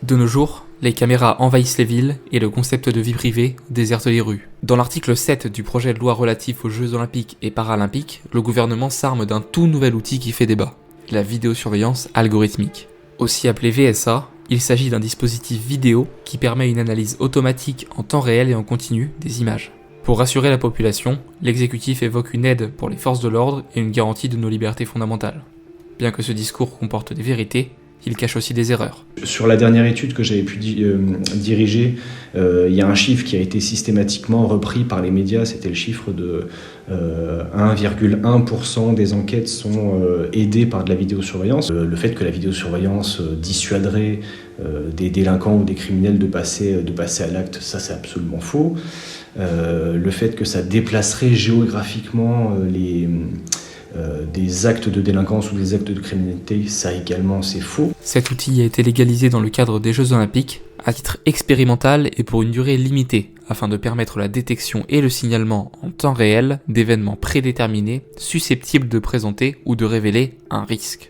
De nos jours, les caméras envahissent les villes et le concept de vie privée déserte les rues. Dans l'article 7 du projet de loi relatif aux Jeux Olympiques et Paralympiques, le gouvernement s'arme d'un tout nouvel outil qui fait débat, la vidéosurveillance algorithmique. Aussi appelé VSA, il s'agit d'un dispositif vidéo qui permet une analyse automatique en temps réel et en continu des images. Pour rassurer la population, l'exécutif évoque une aide pour les forces de l'ordre et une garantie de nos libertés fondamentales. Bien que ce discours comporte des vérités, il cache aussi des erreurs. Sur la dernière étude que j'avais pu diriger, il y a un chiffre qui a été systématiquement repris par les médias, c'était le chiffre de 1,1% des enquêtes sont aidées par de la vidéosurveillance. Le fait que la vidéosurveillance dissuaderait des délinquants ou des criminels de passer à l'acte, ça c'est absolument faux. Le fait que ça déplacerait géographiquement des actes de délinquance ou des actes de criminalité, ça également c'est faux. Cet outil a été légalisé dans le cadre des Jeux Olympiques, à titre expérimental et pour une durée limitée, afin de permettre la détection et le signalement en temps réel d'événements prédéterminés susceptibles de présenter ou de révéler un risque.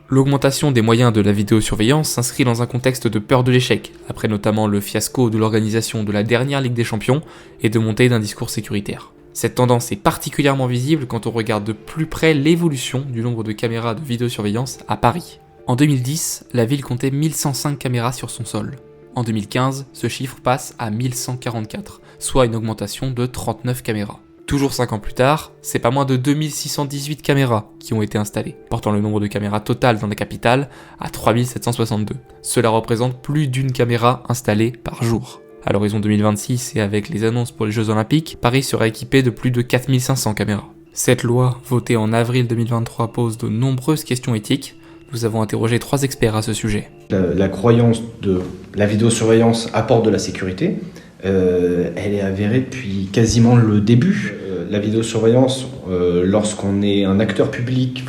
L'augmentation des moyens de la vidéosurveillance s'inscrit dans un contexte de peur de l'échec, après notamment le fiasco de l'organisation de la dernière Ligue des Champions et de montée d'un discours sécuritaire. Cette tendance est particulièrement visible quand on regarde de plus près l'évolution du nombre de caméras de vidéosurveillance à Paris. En 2010, la ville comptait 1105 caméras sur son sol. En 2015, ce chiffre passe à 1144, soit une augmentation de 39 caméras. Toujours 5 ans plus tard, c'est pas moins de 2618 caméras qui ont été installées, portant le nombre de caméras totales dans la capitale à 3762. Cela représente plus d'une caméra installée par jour. À l'horizon 2026 et avec les annonces pour les Jeux Olympiques, Paris sera équipé de plus de 4500 caméras. Cette loi, votée en avril 2023, pose de nombreuses questions éthiques. Nous avons interrogé 3 experts à ce sujet. La croyance de la vidéosurveillance apporte de la sécurité. Elle est avérée depuis quasiment le début. La vidéosurveillance, lorsqu'on est un acteur public,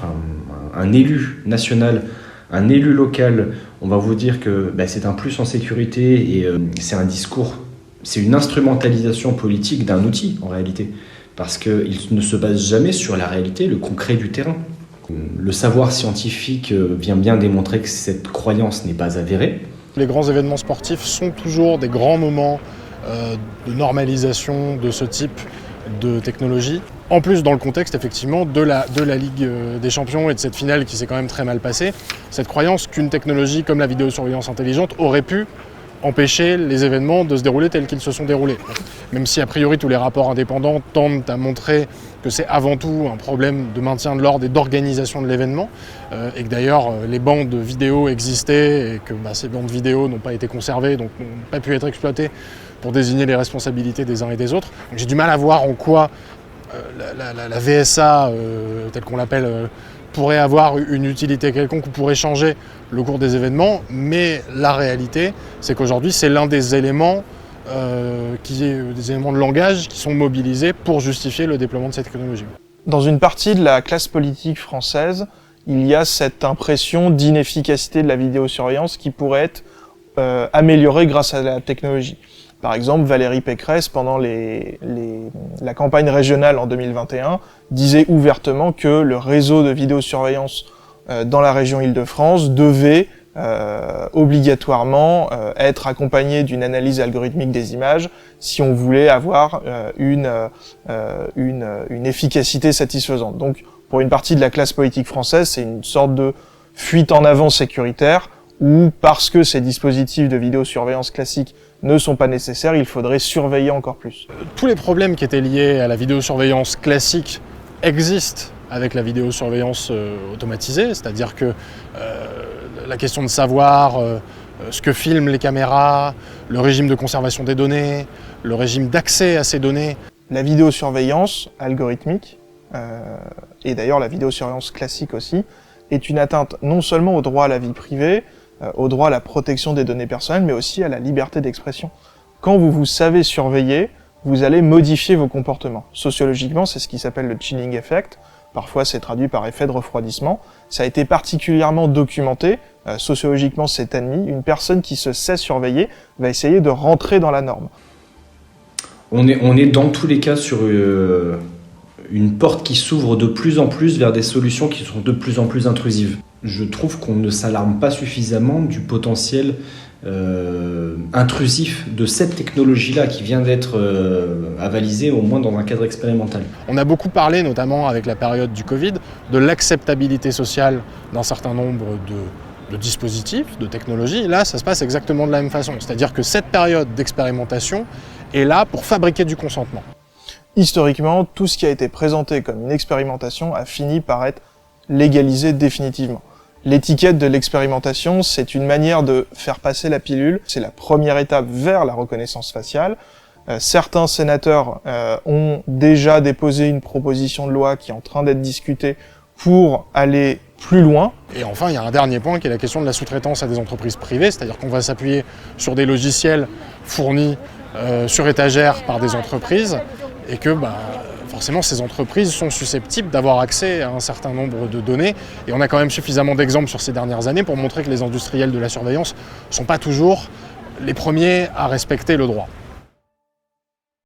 un élu national, un élu local, on va vous dire que c'est un plus en sécurité et c'est un discours, c'est une instrumentalisation politique d'un outil en réalité, parce qu'il ne se base jamais sur la réalité, le concret du terrain. Le savoir scientifique vient bien démontrer que cette croyance n'est pas avérée. Les grands événements sportifs sont toujours des grands moments de normalisation de ce type de technologie. En plus, dans le contexte effectivement de la Ligue des Champions et de cette finale qui s'est quand même très mal passée, cette croyance qu'une technologie comme la vidéosurveillance intelligente aurait pu empêcher les événements de se dérouler tels qu'ils se sont déroulés. Même si a priori tous les rapports indépendants tendent à montrer que c'est avant tout un problème de maintien de l'ordre et d'organisation de l'événement, et que d'ailleurs les bandes vidéo existaient et que ces bandes vidéo n'ont pas été conservées, donc n'ont pas pu être exploitées pour désigner les responsabilités des uns et des autres. Donc j'ai du mal à voir en quoi la VSA, telle qu'on l'appelle, pourrait avoir une utilité quelconque ou pourrait changer le cours des événements, mais la réalité, c'est qu'aujourd'hui, c'est l'un des éléments des éléments de langage qui sont mobilisés pour justifier le déploiement de cette technologie. Dans une partie de la classe politique française, il y a cette impression d'inefficacité de la vidéosurveillance qui pourrait être améliorée grâce à la technologie. Par exemple, Valérie Pécresse, pendant la campagne régionale en 2021, disait ouvertement que le réseau de vidéosurveillance dans la région Île-de-France devait obligatoirement être accompagné d'une analyse algorithmique des images si on voulait avoir une efficacité satisfaisante. Donc, pour une partie de la classe politique française, c'est une sorte de fuite en avant sécuritaire où, parce que ces dispositifs de vidéosurveillance classiques ne sont pas nécessaires, il faudrait surveiller encore plus. Tous les problèmes qui étaient liés à la vidéosurveillance classique existent avec la vidéosurveillance automatisée, c'est-à-dire que la question de savoir ce que filment les caméras, le régime de conservation des données, le régime d'accès à ces données. La vidéosurveillance algorithmique, et d'ailleurs la vidéosurveillance classique aussi, est une atteinte non seulement au droit à la vie privée, au droit à la protection des données personnelles, mais aussi à la liberté d'expression. Quand vous savez surveiller, vous allez modifier vos comportements. Sociologiquement, c'est ce qui s'appelle le chilling effect. Parfois, c'est traduit par effet de refroidissement. Ça a été particulièrement documenté. Sociologiquement, c'est admis. Une personne qui se sait surveiller va essayer de rentrer dans la norme. On est dans tous les cas sur une porte qui s'ouvre de plus en plus vers des solutions qui sont de plus en plus intrusives. Je trouve qu'on ne s'alarme pas suffisamment du potentiel intrusif de cette technologie-là qui vient d'être avalisée au moins dans un cadre expérimental. On a beaucoup parlé, notamment avec la période du Covid, de l'acceptabilité sociale d'un certain nombre de dispositifs, de technologies. Là, ça se passe exactement de la même façon. C'est-à-dire que cette période d'expérimentation est là pour fabriquer du consentement. Historiquement, tout ce qui a été présenté comme une expérimentation a fini par être légalisé définitivement. L'étiquette de l'expérimentation, c'est une manière de faire passer la pilule. C'est la première étape vers la reconnaissance faciale. Certains sénateurs ont déjà déposé une proposition de loi qui est en train d'être discutée pour aller plus loin. Et enfin, il y a un dernier point qui est la question de la sous-traitance à des entreprises privées, c'est-à-dire qu'on va s'appuyer sur des logiciels fournis sur étagère par des entreprises et que forcément ces entreprises sont susceptibles d'avoir accès à un certain nombre de données. Et on a quand même suffisamment d'exemples sur ces dernières années pour montrer que les industriels de la surveillance ne sont pas toujours les premiers à respecter le droit.